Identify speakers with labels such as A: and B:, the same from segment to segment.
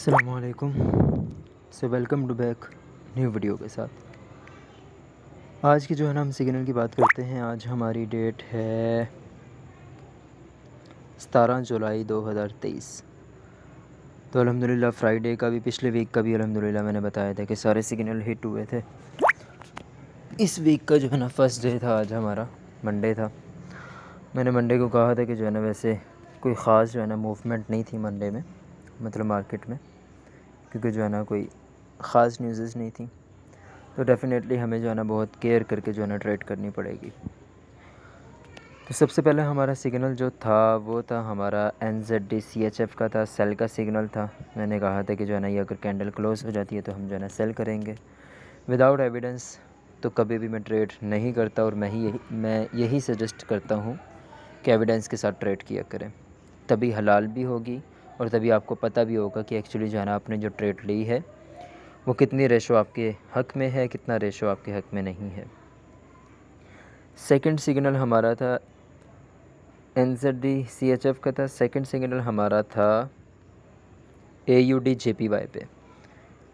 A: अस्सलामुअलैकुम। So welcome to back new video के साथ। आज की जो है ना हम सिग्नल की बात करते हैं। आज हमारी डेट है 17 जुलाई 2023। तो अल्हम्दुलिल्लाह फ्राइडे का भी पिछले वीक का भी अल्हम्दुलिल्लाह मैंने बताया था कि सारे सिग्नल हिट हुए थे। इस वीक का जो है ना फर्स्ट डे था आज हमारा, मंडे था। मैंने मंडे को कहा था कि जो है ना वैसे कोई ख़ास जो है ना मूवमेंट नहीं थी मंडे में, मतलब मार्केट में, क्योंकि जो है ना कोई ख़ास न्यूज़ नहीं थी। तो डेफ़िनेटली हमें जो है ना बहुत केयर करके जो है ना ट्रेड करनी पड़ेगी। तो सबसे पहले हमारा सिग्नल जो था वो था हमारा NZD CHF का था, सेल का सिग्नल था। मैंने कहा था कि जो है ना ये अगर कैंडल क्लोज़ हो जाती है तो हम जो है ना सेल करेंगे। विदाउट एविडेंस तो कभी भी मैं ट्रेड नहीं करता, और मैं यही सजेस्ट करता हूँ कि एविडेंस के साथ ट्रेड किया करें, तभी हलाल भी होगी और तभी आपको पता भी होगा कि एक्चुअली जो है ना आपने जो ट्रेड ली है वो कितनी रेशो आपके हक़ में है, कितना रेशो आपके हक़ में नहीं है। सेकंड सिग्नल हमारा था NZD CHF का था। सेकंड सिग्नल हमारा था AUD JPY पे।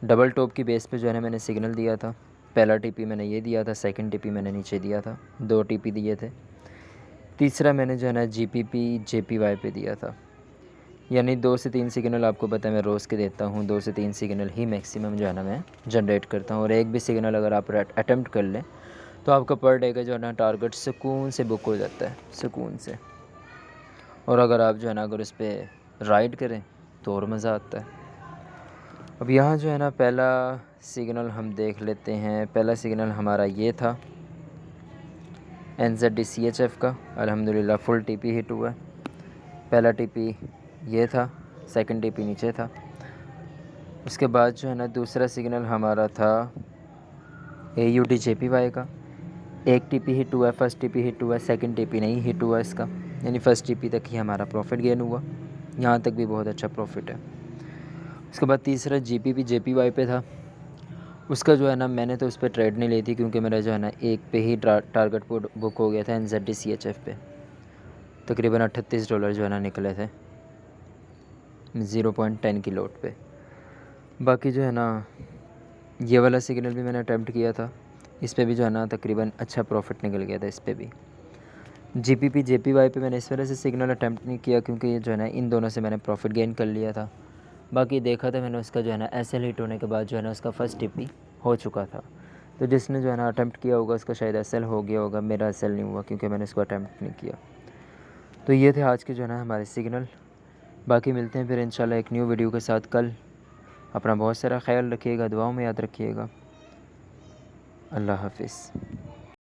A: डबल टॉप की बेस पे जो है ना मैंने सिग्नल दिया था। पहला टीपी मैंने ये दिया था, सेकंड टीपी मैंने नीचे दिया था, 2 टीपी दिए थे। तीसरा मैंने जो है ना GPP JPY पे दिया था। यानी 2 से 3 सिग्नल आपको पता है मैं रोज़ के देता हूँ। 2 से 3 सिग्नल ही मैक्सिमम जो है ना मैं जनरेट करता हूँ, और एक भी सिग्नल अगर आप अटेम्प्ट कर लें तो आपका पर डे का जो है ना टारगेट सुकून से बुक हो जाता है, सुकून से। और अगर आप जो है ना अगर उस पर राइड करें तो और मज़ा आता है। अब यहाँ जो है ना पहला सिग्नल हम देख लेते हैं। पहला सिग्नल हमारा ये था NZD CHF का। अल्हम्दुलिल्लाह फुल टीपी हिट हुआ। पहला टीपी ये था, सेकंड टीपी नीचे था। उसके बाद जो है ना दूसरा सिग्नल हमारा था AUD JPY का। एक टीपी हिट हुआ, फर्स्ट टीपी हिट हुआ, सेकंड टीपी नहीं हिट हुआ इसका, यानी फर्स्ट टीपी तक ही हमारा प्रॉफिट गेन हुआ। यहाँ तक भी बहुत अच्छा प्रॉफिट है। उसके बाद तीसरा GPP JPY पे था। उसका जो है ना मैंने तो उस पर ट्रेड नहीं ली थी, क्योंकि मेरा जो है ना एक पे ही टारगेट बुक हो गया था NZD CHF पे। तकरीबन $38 जो है ना निकले थे 0.10 की लोड पे। बाकी जो है ना ये वाला सिग्नल भी मैंने अटैम्प्ट किया था। इस पे भी जो है ना तकरीबन अच्छा प्रॉफिट निकल गया था इस पे भी। GPP JPY पे मैंने इस वजह से सिग्नल अटैम्प्ट नहीं किया क्योंकि ये जो है ना इन दोनों से मैंने प्रॉफिट गेन कर लिया था। बाकी देखा था मैंने उसका जो है ना SL हिट होने के बाद जो है ना उसका फर्स्ट टिपी हो चुका था। तो जिसने जो है ना अटैम्प्ट किया होगा उसका शायद SL हो गया होगा, मेरा SL नहीं हुआ क्योंकि मैंने इसको अटैम्प्ट नहीं किया। तो ये थे आज के जो है ना हमारे सिग्नल। बाकी मिलते हैं फिर इंशाल्लाह एक न्यू वीडियो के साथ कल। अपना बहुत सारा ख्याल रखिएगा, दुआओं में याद रखिएगा। अल्लाह हाफिज़।